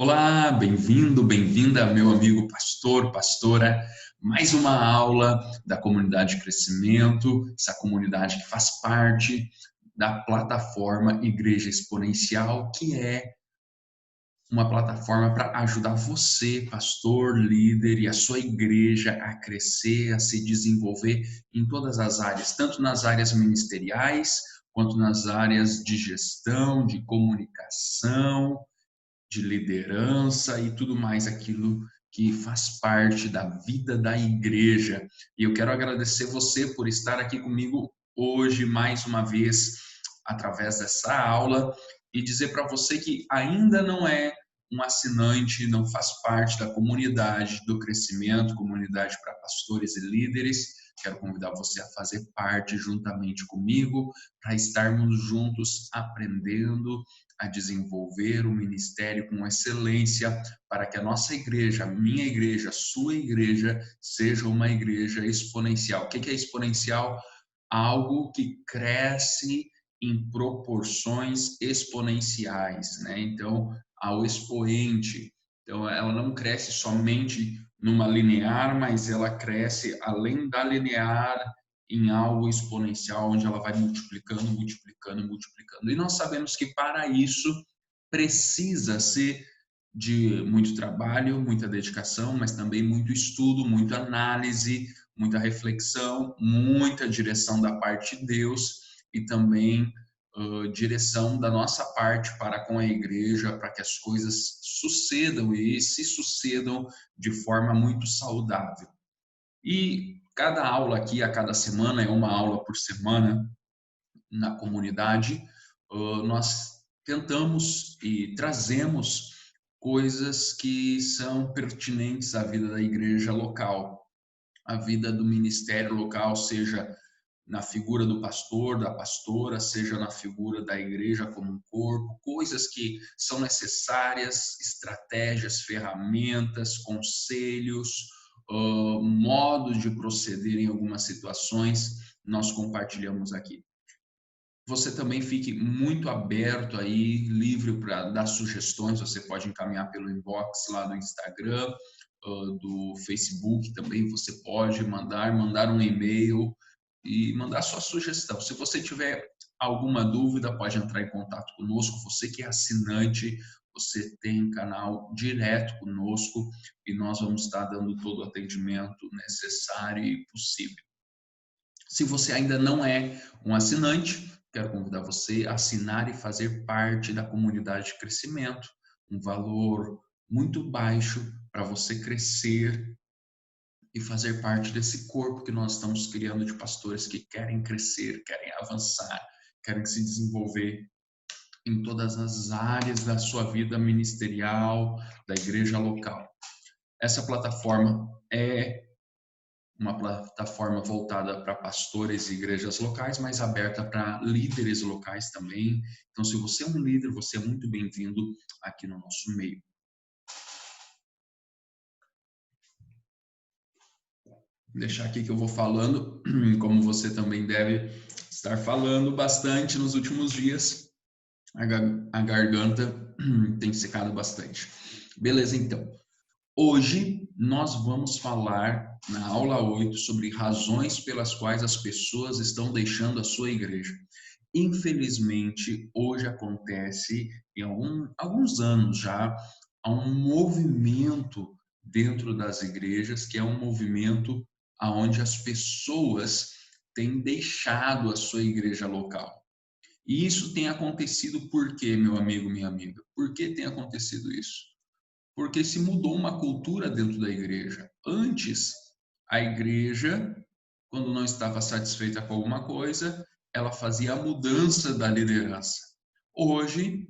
Olá, bem-vindo, bem-vinda, meu amigo pastor, pastora. Mais uma aula da comunidade de crescimento, essa comunidade que faz parte da plataforma Igreja Exponencial, que é uma plataforma para ajudar você, pastor, líder e a sua igreja a crescer, a se desenvolver em todas as áreas, tanto nas áreas ministeriais, quanto nas áreas de gestão, de comunicação, de liderança e tudo mais aquilo que faz parte da vida da igreja. E eu quero agradecer você por estar aqui comigo hoje, mais uma vez, através dessa aula, e dizer para você que ainda não é um assinante, não faz parte da comunidade do crescimento, comunidade para pastores e líderes. Quero convidar você a fazer parte juntamente comigo, para estarmos juntos aprendendo a desenvolver o ministério com excelência, para que a nossa igreja, a minha igreja, a sua igreja, seja uma igreja exponencial. O que é exponencial? Algo que cresce em proporções exponenciais, né? Então, ao expoente. Então, ela não cresce somente numa linear, mas ela cresce além da linear em algo exponencial, onde ela vai multiplicando, multiplicando, multiplicando. E nós sabemos que para isso precisa-se de muito trabalho, muita dedicação, mas também muito estudo, muita análise, muita reflexão, muita direção da parte de Deus e também direção da nossa parte para com a igreja, para que as coisas sucedam e se sucedam de forma muito saudável. E cada aula aqui, a cada semana, é uma aula por semana na comunidade, nós tentamos e trazemos coisas que são pertinentes à vida da igreja local, à vida do ministério local, seja na figura do pastor, da pastora, seja na figura da igreja como um corpo, coisas que são necessárias, estratégias, ferramentas, conselhos, modos de proceder em algumas situações, nós compartilhamos aqui. Você também fique muito aberto aí, livre para dar sugestões, você pode encaminhar pelo inbox lá do Instagram, do Facebook também, você pode mandar um e-mail e mandar sua sugestão. Se você tiver alguma dúvida, pode entrar em contato conosco. Você que é assinante, você tem canal direto conosco e nós vamos estar dando todo o atendimento necessário e possível. Se você ainda não é um assinante, quero convidar você a assinar e fazer parte da comunidade de crescimento. Um valor muito baixo para você crescer e fazer parte desse corpo que nós estamos criando de pastores que querem crescer, querem avançar, querem se desenvolver em todas as áreas da sua vida ministerial, da igreja local. Essa plataforma é uma plataforma voltada para pastores e igrejas locais, mas aberta para líderes locais também. Então, se você é um líder, você é muito bem-vindo aqui no nosso meio. Vou deixar aqui que eu vou falando, como você também deve estar falando bastante nos últimos dias. A garganta tem secado bastante. Beleza, então. Hoje nós vamos falar na aula 8 sobre razões pelas quais as pessoas estão deixando a sua igreja. Infelizmente, hoje acontece, em alguns anos já, há um movimento dentro das igrejas, que é um movimento onde as pessoas têm deixado a sua igreja local. E isso tem acontecido por quê, meu amigo, minha amiga? Por que tem acontecido isso? Porque se mudou uma cultura dentro da igreja. Antes, a igreja, quando não estava satisfeita com alguma coisa, ela fazia a mudança da liderança. Hoje,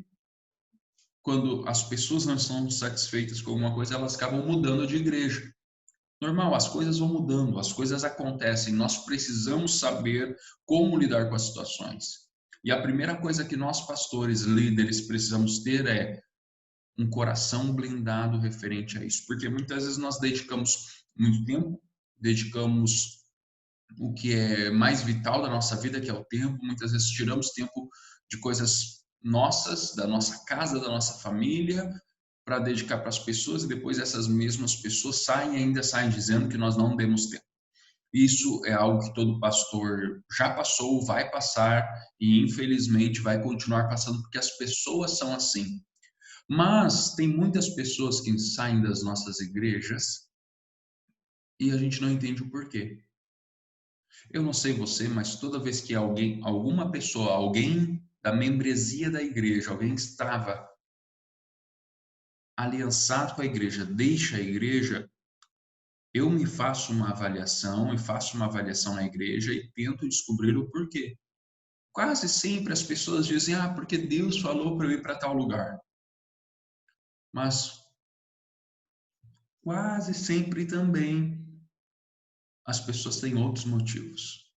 quando as pessoas não estão satisfeitas com alguma coisa, elas acabam mudando de igreja. Normal, as coisas vão mudando, as coisas acontecem. Nós precisamos saber como lidar com as situações. E a primeira coisa que nós, pastores, líderes, precisamos ter é um coração blindado referente a isso, porque muitas vezes nós dedicamos muito tempo, dedicamos o que é mais vital da nossa vida, que é o tempo, muitas vezes tiramos tempo de coisas nossas, da nossa casa, da nossa família, para dedicar para as pessoas e depois essas mesmas pessoas ainda saem dizendo que nós não demos tempo. Isso é algo que todo pastor já passou, vai passar e infelizmente vai continuar passando porque as pessoas são assim. Mas tem muitas pessoas que saem das nossas igrejas e a gente não entende o porquê. Eu não sei você, mas toda vez que alguma pessoa, alguém da membresia da igreja, alguém que estava aliançado com a igreja, deixa a igreja, eu me faço uma avaliação e faço uma avaliação na igreja e tento descobrir o porquê. Quase sempre as pessoas dizem, porque Deus falou para eu ir para tal lugar. Mas quase sempre também as pessoas têm outros motivos.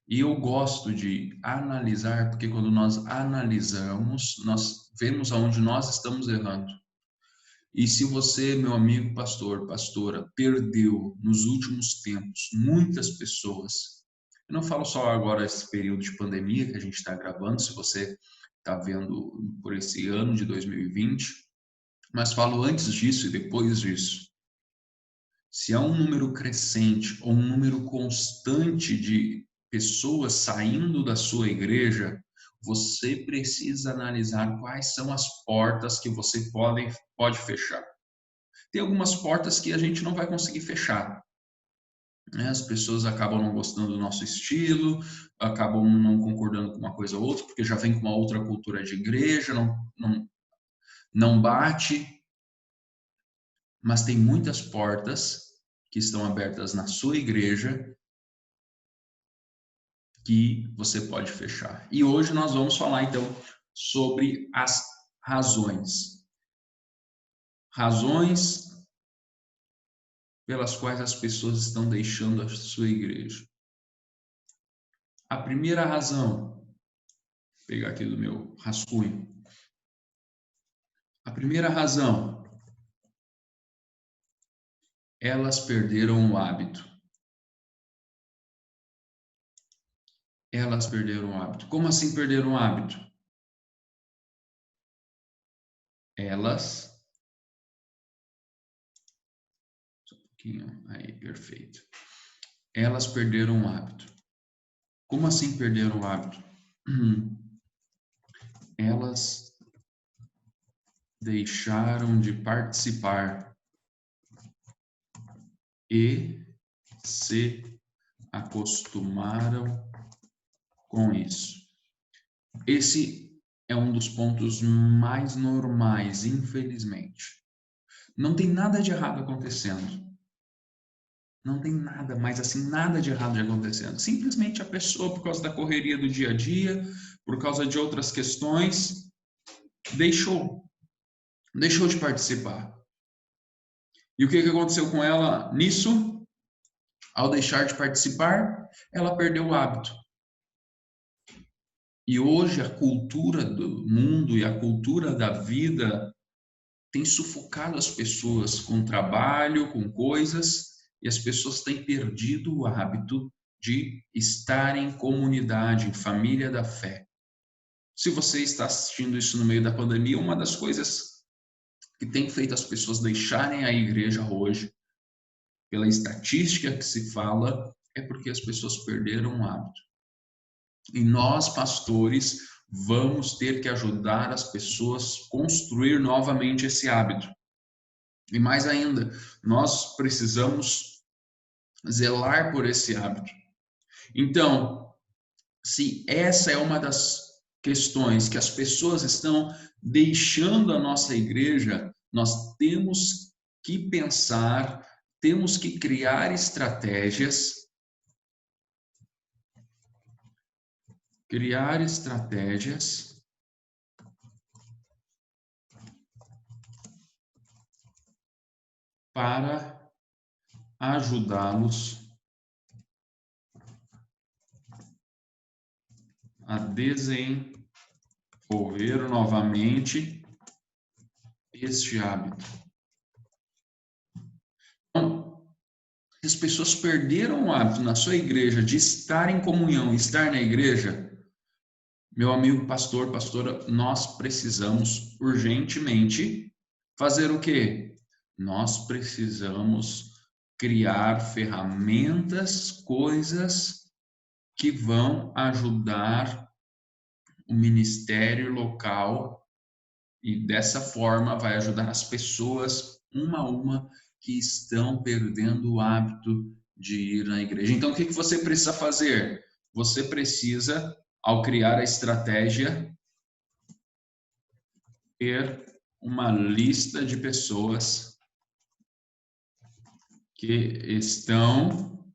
E eu gosto de analisar, porque quando nós analisamos, nós vemos aonde nós estamos errando. E se você, meu amigo pastor, pastora, perdeu nos últimos tempos muitas pessoas, eu não falo só agora esse período de pandemia que a gente está gravando, se você está vendo por esse ano de 2020, mas falo antes disso e depois disso. Se há um número crescente ou um número constante de pessoas saindo da sua igreja, você precisa analisar quais são as portas que você pode fechar. Tem algumas portas que a gente não vai conseguir fechar, né? As pessoas acabam não gostando do nosso estilo, acabam não concordando com uma coisa ou outra, porque já vem com uma outra cultura de igreja, não bate. Mas tem muitas portas que estão abertas na sua igreja que você pode fechar. E hoje nós vamos falar então sobre as razões. Razões pelas quais as pessoas estão deixando a sua igreja. A primeira razão, vou pegar aqui do meu rascunho. A primeira razão, elas perderam o hábito. Elas perderam o hábito. Como assim perderam o hábito? Elas. Só um pouquinho. Aí, perfeito. Elas perderam o hábito. Como assim perderam o hábito? Elas deixaram de participar e se acostumaram com isso. Esse é um dos pontos mais normais, infelizmente. Não tem nada de errado acontecendo. Não tem nada, mas assim, nada de errado acontecendo. Simplesmente a pessoa, por causa da correria do dia a dia, por causa de outras questões, deixou de participar. E o que aconteceu com ela nisso? Ao deixar de participar, ela perdeu o hábito. E hoje a cultura do mundo e a cultura da vida tem sufocado as pessoas com trabalho, com coisas, e as pessoas têm perdido o hábito de estar em comunidade, em família da fé. Se você está assistindo isso no meio da pandemia, uma das coisas que tem feito as pessoas deixarem a igreja hoje, pela estatística que se fala, é porque as pessoas perderam o hábito. E nós, pastores, vamos ter que ajudar as pessoas a construir novamente esse hábito. E mais ainda, nós precisamos zelar por esse hábito. Então, se essa é uma das questões que as pessoas estão deixando a nossa igreja, nós temos que pensar, temos que criar estratégias para ajudá-los a desenvolver novamente este hábito. Então, as pessoas perderam o hábito na sua igreja de estar em comunhão, estar na igreja, Meu amigo pastor, pastora, nós precisamos urgentemente fazer o quê? Nós precisamos criar ferramentas, coisas que vão ajudar o ministério local e dessa forma vai ajudar as pessoas uma a uma que estão perdendo o hábito de ir na igreja. Então, o que você precisa fazer? Você precisa, ao criar a estratégia, ter uma lista de pessoas que estão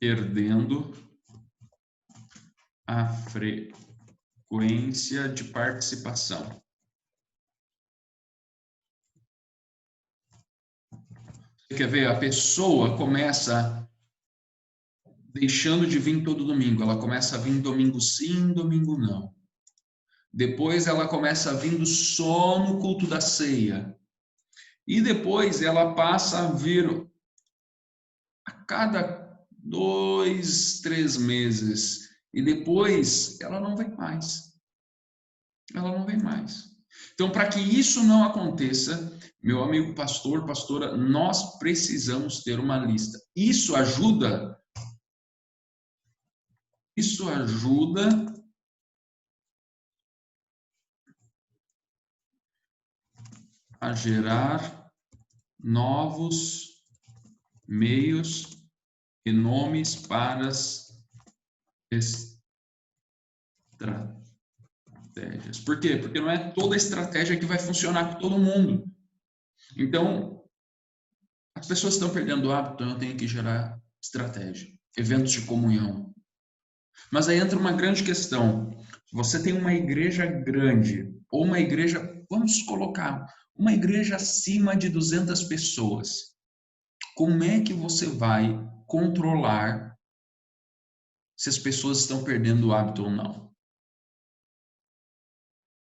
perdendo a frequência de participação. Você quer ver? A pessoa começa deixando de vir todo domingo. Ela começa a vir domingo sim, domingo não. Depois ela começa vindo só no culto da ceia. E depois ela passa a vir a cada 2, 3 meses. E depois ela não vem mais. Ela não vem mais. Então, para que isso não aconteça, meu amigo pastor, pastora, nós precisamos ter uma lista. Isso ajuda a gerar novos meios e nomes para as estratégias. Por quê? Porque não é toda estratégia que vai funcionar com todo mundo. Então, as pessoas estão perdendo o hábito, então eu tenho que gerar estratégia, eventos de comunhão. Mas aí entra uma grande questão. Você tem uma igreja grande, ou uma igreja, vamos colocar, uma igreja acima de 200 pessoas. Como é que você vai controlar se as pessoas estão perdendo o hábito ou não?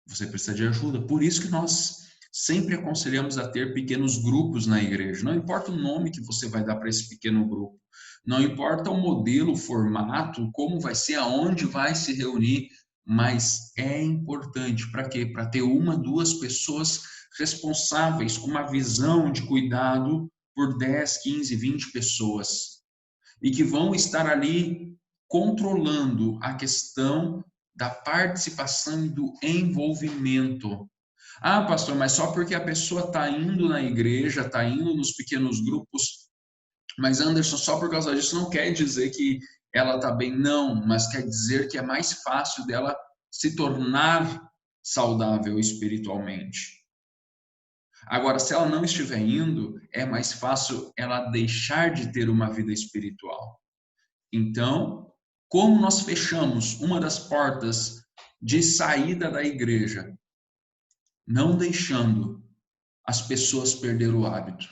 Você precisa de ajuda. Por isso que nós sempre aconselhamos a ter pequenos grupos na igreja. Não importa o nome que você vai dar para esse pequeno grupo. Não importa o modelo, o formato, como vai ser, aonde vai se reunir, mas é importante. Para quê? Para ter 1, 2 pessoas responsáveis com uma visão de cuidado por 10, 15, 20 pessoas. E que vão estar ali controlando a questão da participação e do envolvimento. Ah, pastor, mas só porque a pessoa está indo na igreja, está indo nos pequenos grupos, mas Anderson, só por causa disso não quer dizer que ela está bem, não, mas quer dizer que é mais fácil dela se tornar saudável espiritualmente. Agora, se ela não estiver indo, é mais fácil ela deixar de ter uma vida espiritual. Então, como nós fechamos uma das portas de saída da igreja, não deixando as pessoas perder o hábito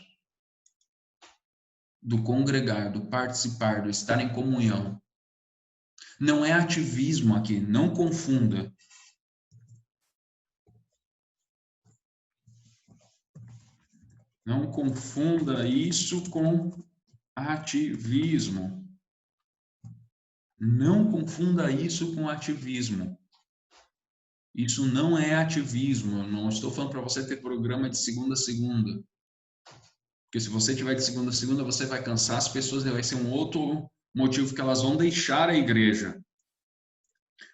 do congregar, do participar, do estar em comunhão. Não é ativismo aqui, não confunda. Não confunda isso com ativismo. Não confunda isso com ativismo. Isso não é ativismo. Eu não estou falando para você ter programa de segunda a segunda. Porque se você tiver de segunda a segunda, você vai cansar as pessoas, vai ser um outro motivo que elas vão deixar a igreja.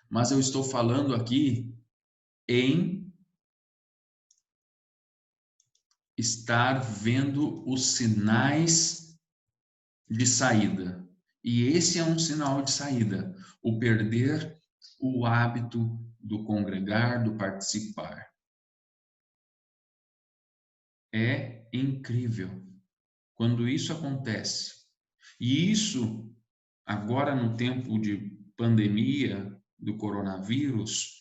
Mas eu estou falando aqui em estar vendo os sinais de saída. E esse é um sinal de saída, o perder o hábito do congregar, do participar. É incrível quando isso acontece. E isso, agora no tempo de pandemia do coronavírus,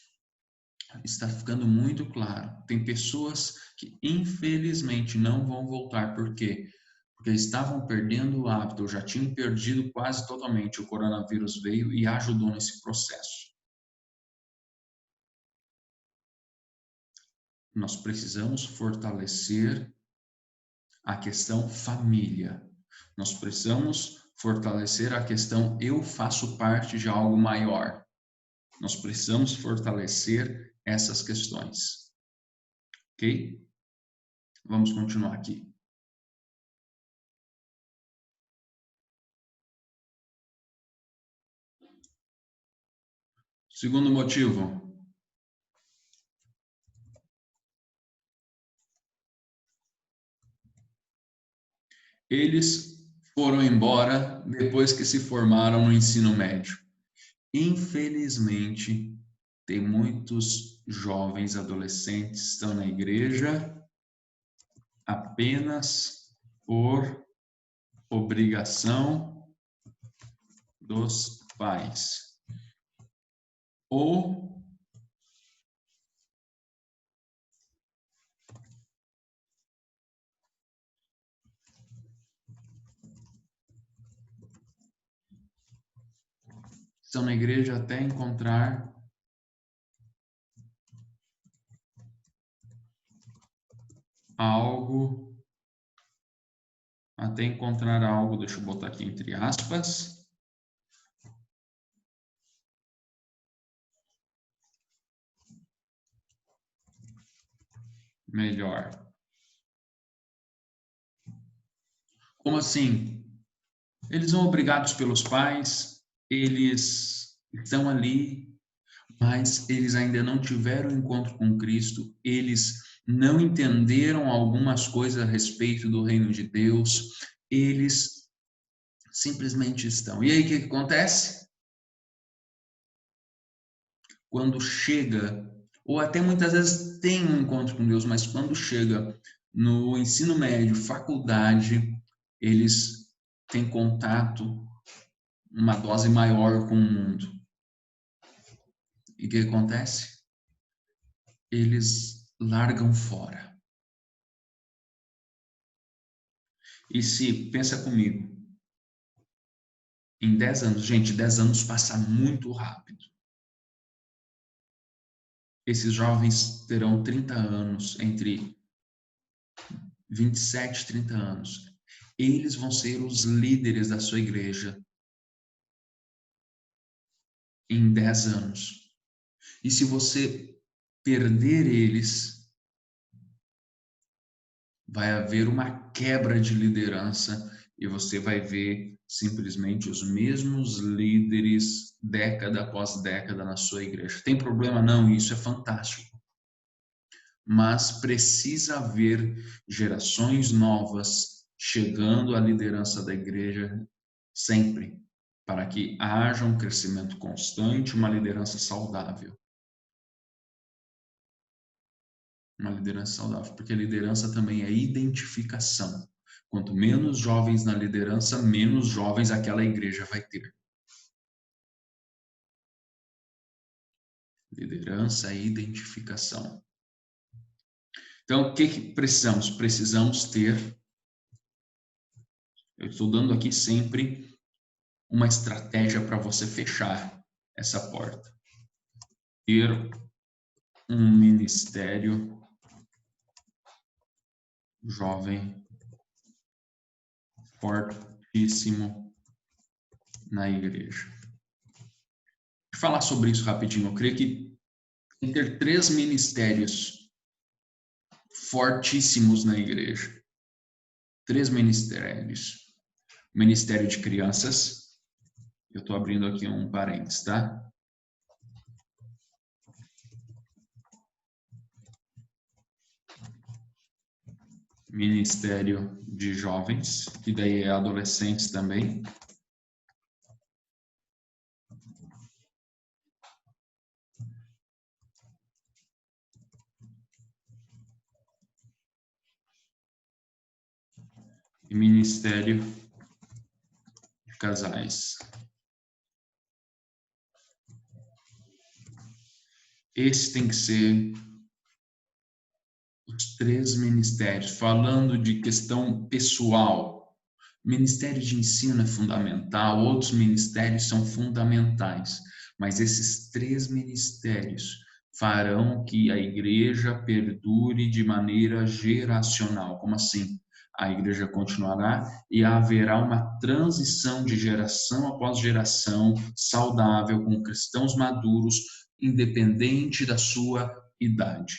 está ficando muito claro. Tem pessoas que, infelizmente, não vão voltar. Por quê? Porque estavam perdendo o hábito, ou já tinham perdido quase totalmente. O coronavírus veio e ajudou nesse processo. Nós precisamos fortalecer a questão família. Nós precisamos fortalecer a questão eu faço parte de algo maior. Nós precisamos fortalecer essas questões. Ok? Vamos continuar aqui. Segundo motivo. Eles foram embora depois que se formaram no ensino médio. Infelizmente, tem muitos jovens adolescentes que estão na igreja apenas por obrigação dos pais. Ou estão na igreja até encontrar algo, deixa eu botar aqui entre aspas, melhor. Como assim? Eles são obrigados pelos pais, eles estão ali, mas eles ainda não tiveram encontro com Cristo, eles não entenderam algumas coisas a respeito do reino de Deus, eles simplesmente estão. E aí o que acontece? Quando chega, ou até muitas vezes tem um encontro com Deus, mas quando chega no ensino médio, faculdade, eles têm contato, uma dose maior com o mundo. E o que acontece? Eles largam fora. E se, pensa comigo, em 10 anos, gente, 10 anos passa muito rápido. Esses jovens terão 30 anos, entre 27 e 30 anos. Eles vão ser os líderes da sua igreja em 10 anos. E se você perder eles, vai haver uma quebra de liderança e você vai ver simplesmente os mesmos líderes década após década na sua igreja. Tem problema não, isso é fantástico. Mas precisa haver gerações novas chegando à liderança da igreja sempre, para que haja um crescimento constante, uma liderança saudável. Uma liderança saudável, porque a liderança também é identificação. Quanto menos jovens na liderança, menos jovens aquela igreja vai ter. Liderança é identificação. Então, o que precisamos? Precisamos ter, eu estou dando aqui sempre uma estratégia para você fechar essa porta. Ter um ministério jovem fortíssimo na igreja. Vou falar sobre isso rapidinho. Eu creio que ter 3 ministérios fortíssimos na igreja. 3 ministérios. Ministério de crianças. Eu estou abrindo aqui um parênteses, tá? Ministério de jovens, que daí é adolescentes também. E ministério de casais. Esse tem que ser os 3 ministérios. Falando de questão pessoal, ministério de ensino é fundamental, outros ministérios são fundamentais, mas esses 3 ministérios farão que a igreja perdure de maneira geracional. Como assim? a igreja continuará e haverá uma transição de geração após geração saudável com cristãos maduros, independente da sua idade.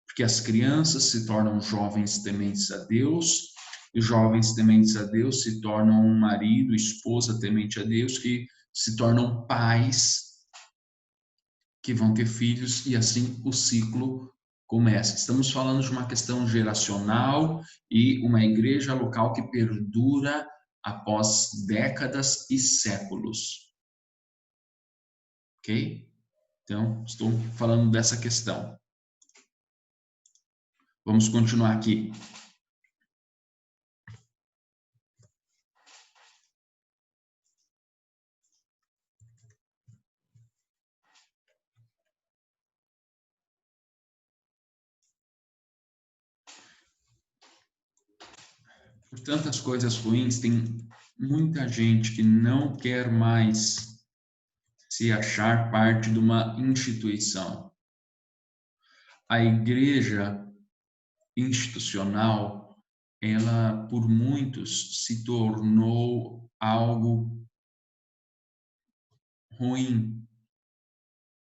Porque as crianças se tornam jovens tementes a Deus, e jovens tementes a Deus se tornam um marido, esposa temente a Deus, que se tornam pais, que vão ter filhos, e assim o ciclo começa. Estamos falando de uma questão geracional e uma igreja local que perdura após décadas e séculos. Ok? Então, estou falando dessa questão. Vamos continuar aqui. Por tantas coisas ruins, tem muita gente que não quer mais se achar parte de uma instituição. A igreja institucional, ela por muitos se tornou algo ruim.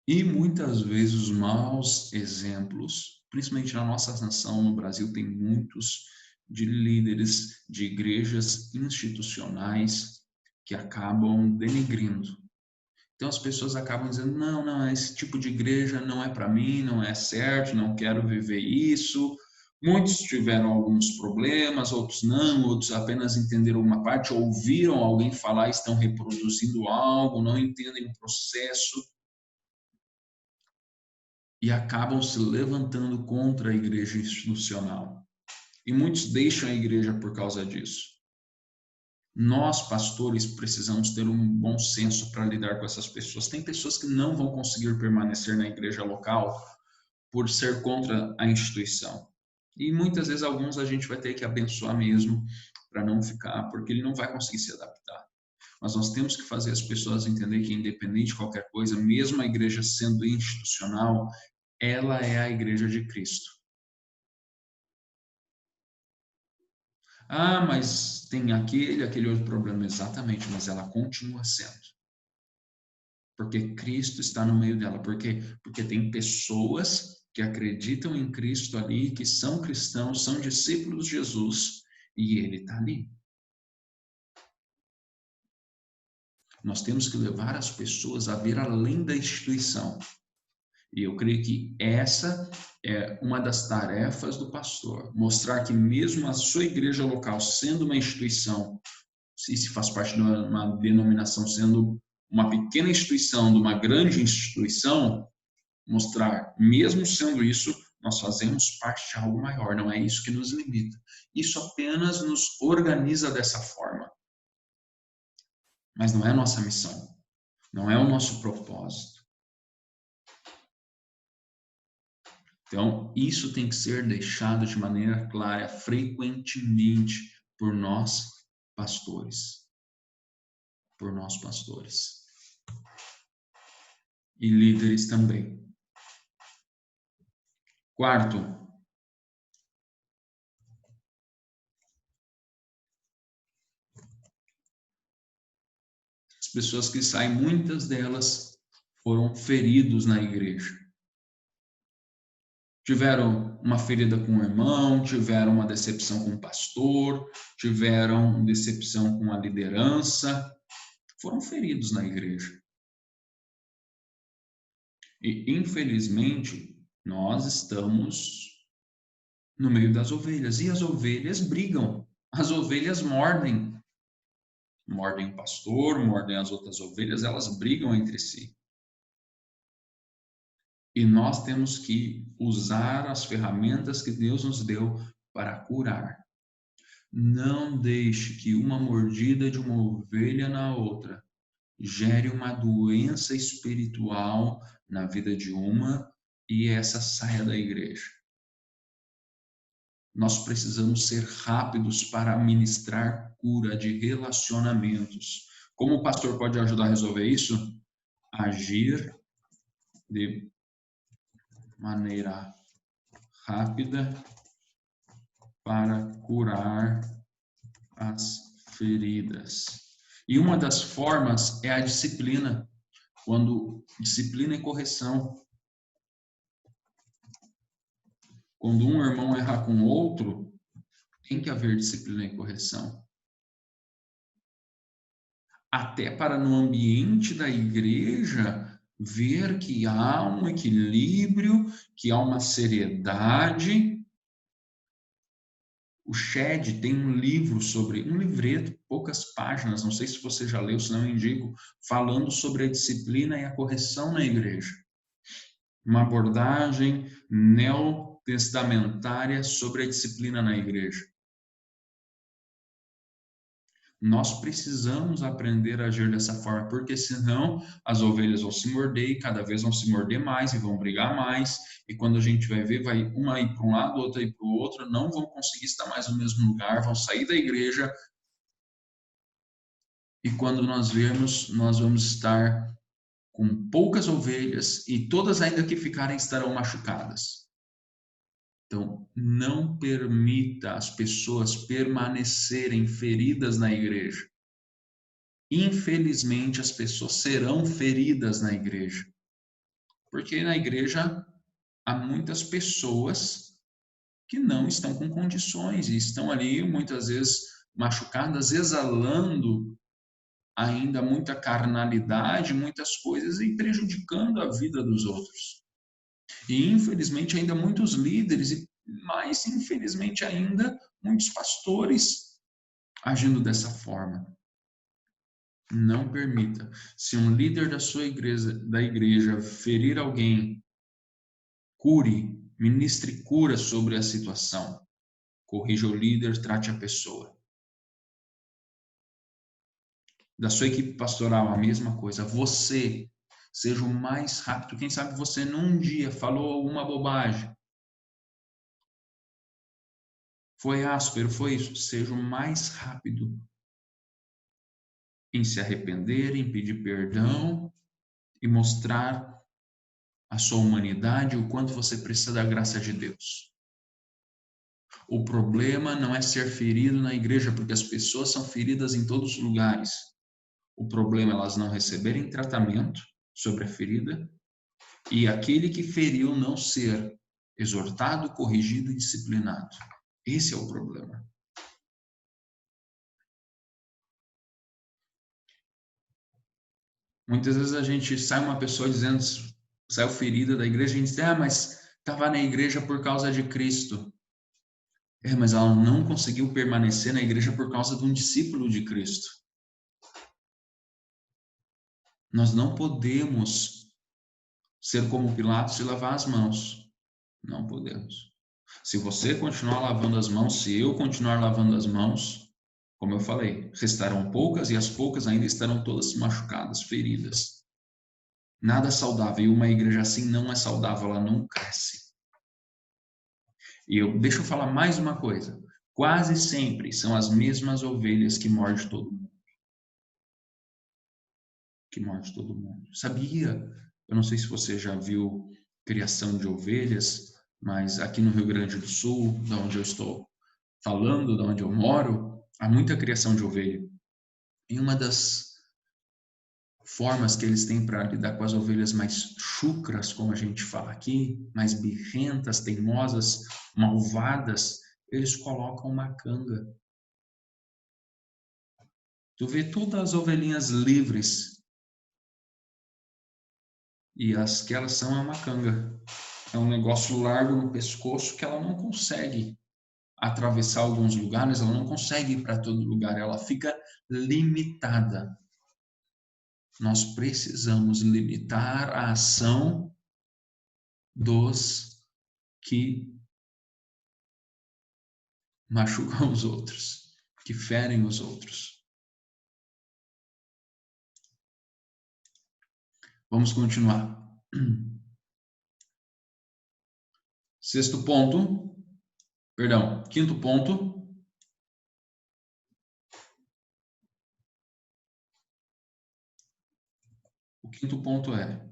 E muitas vezes os maus exemplos, principalmente na nossa nação, no Brasil, tem muitos de líderes de igrejas institucionais que acabam denegrindo. Então as pessoas acabam dizendo, não, esse tipo de igreja não é para mim, não é certo, não quero viver isso. Muitos tiveram alguns problemas, outros não, outros apenas entenderam uma parte, ouviram alguém falar, estão reproduzindo algo, não entendem o processo e acabam se levantando contra a igreja institucional. E muitos deixam a igreja por causa disso. Nós, pastores, precisamos ter um bom senso para lidar com essas pessoas. Tem pessoas que não vão conseguir permanecer na igreja local por ser contra a instituição. E muitas vezes alguns a gente vai ter que abençoar mesmo para não ficar, porque ele não vai conseguir se adaptar. Mas nós temos que fazer as pessoas entender que independente de qualquer coisa, mesmo a igreja sendo institucional, ela é a igreja de Cristo. Ah, mas tem aquele outro problema. Exatamente, mas ela continua sendo. Porque Cristo está no meio dela. Por quê? Porque tem pessoas que acreditam em Cristo ali, que são cristãos, são discípulos de Jesus, e ele está ali. Nós temos que levar as pessoas a ver além da instituição. E eu creio que essa é uma das tarefas do pastor, mostrar que mesmo a sua igreja local, sendo uma instituição, se faz parte de uma denominação, sendo uma pequena instituição, de uma grande instituição, mostrar, mesmo sendo isso, nós fazemos parte de algo maior, não é isso que nos limita. Isso apenas nos organiza dessa forma. Mas não é a nossa missão, não é o nosso propósito. Então, isso tem que ser deixado de maneira clara, frequentemente, por nós, pastores. Por nós, pastores. E líderes também. Quarto, as pessoas que saem, muitas delas foram feridos na igreja. Tiveram uma ferida com o irmão, tiveram uma decepção com o pastor, tiveram decepção com a liderança, foram feridos na igreja. E, infelizmente, nós estamos no meio das ovelhas, e as ovelhas brigam, as ovelhas mordem. Mordem o pastor, mordem as outras ovelhas, elas brigam entre si. E nós temos que usar as ferramentas que Deus nos deu para curar. Não deixe que uma mordida de uma ovelha na outra gere uma doença espiritual na vida de uma e essa saia da igreja. Nós precisamos ser rápidos para ministrar cura de relacionamentos. Como o pastor pode ajudar a resolver isso? Agir de maneira rápida para curar as feridas. E uma das formas é a disciplina. Quando disciplina e correção. Quando um irmão errar com o outro, tem que haver disciplina e correção. Até para no ambiente da igreja ver que há um equilíbrio, que há uma seriedade. O Shed tem um livro um livreto, poucas páginas, não sei se você já leu, se não eu indico, falando sobre a disciplina e a correção na igreja. Uma abordagem neotestamentária sobre a disciplina na igreja. Nós precisamos aprender a agir dessa forma, porque senão as ovelhas vão se morder e cada vez vão se morder mais e vão brigar mais. E quando a gente vai ver, vai uma ir para um lado, outra ir para o outro, não vão conseguir estar mais no mesmo lugar, vão sair da igreja. E quando nós vermos, nós vamos estar com poucas ovelhas e todas ainda que ficarem estarão machucadas. Então, não permita as pessoas permanecerem feridas na igreja. Infelizmente, as pessoas serão feridas na igreja. Porque na igreja há muitas pessoas que não estão com condições e estão ali muitas vezes machucadas, exalando ainda muita carnalidade, muitas coisas e prejudicando a vida dos outros. E infelizmente ainda muitos líderes e mais infelizmente ainda muitos pastores agindo dessa forma. Não permita. Se um líder da igreja ferir alguém, cure, ministre cura sobre a situação. Corrija o líder, trate a pessoa. Da sua equipe pastoral, a mesma coisa. Você seja o mais rápido. Quem sabe você num dia falou alguma bobagem. Foi áspero, foi isso. Seja o mais rápido em se arrepender, em pedir perdão e mostrar a sua humanidade, o quanto você precisa da graça de Deus. O problema não é ser ferido na igreja, porque as pessoas são feridas em todos os lugares. O problema é elas não receberem tratamento sobre a ferida e aquele que feriu não ser exortado, corrigido e disciplinado. Esse é o problema. Muitas vezes a gente sai uma pessoa dizendo, saiu ferida da igreja, a gente diz, mas estava na igreja por causa de Cristo. Mas ela não conseguiu permanecer na igreja por causa de um discípulo de Cristo. Nós não podemos ser como Pilatos e lavar as mãos. Não podemos. Se você continuar lavando as mãos, se eu continuar lavando as mãos, como eu falei, restarão poucas e as poucas ainda estarão todas machucadas, feridas. Nada saudável. E uma igreja assim não é saudável, ela não cresce. E deixa eu falar mais uma coisa. Quase sempre são as mesmas ovelhas que mordem todo mundo. Sabia? Eu não sei se você já viu criação de ovelhas, mas aqui no Rio Grande do Sul, da onde eu estou falando, da onde eu moro, há muita criação de ovelha. E uma das formas que eles têm para lidar com as ovelhas mais chucras, como a gente fala aqui, mais birrentas, teimosas, malvadas, eles colocam uma canga. Tu vê todas as ovelhinhas livres e as que elas são é uma canga. É um negócio largo no pescoço que ela não consegue atravessar alguns lugares, ela não consegue ir para todo lugar, ela fica limitada. Nós precisamos limitar a ação dos que machucam os outros, que ferem os outros. Vamos continuar. Quinto ponto. O quinto ponto é: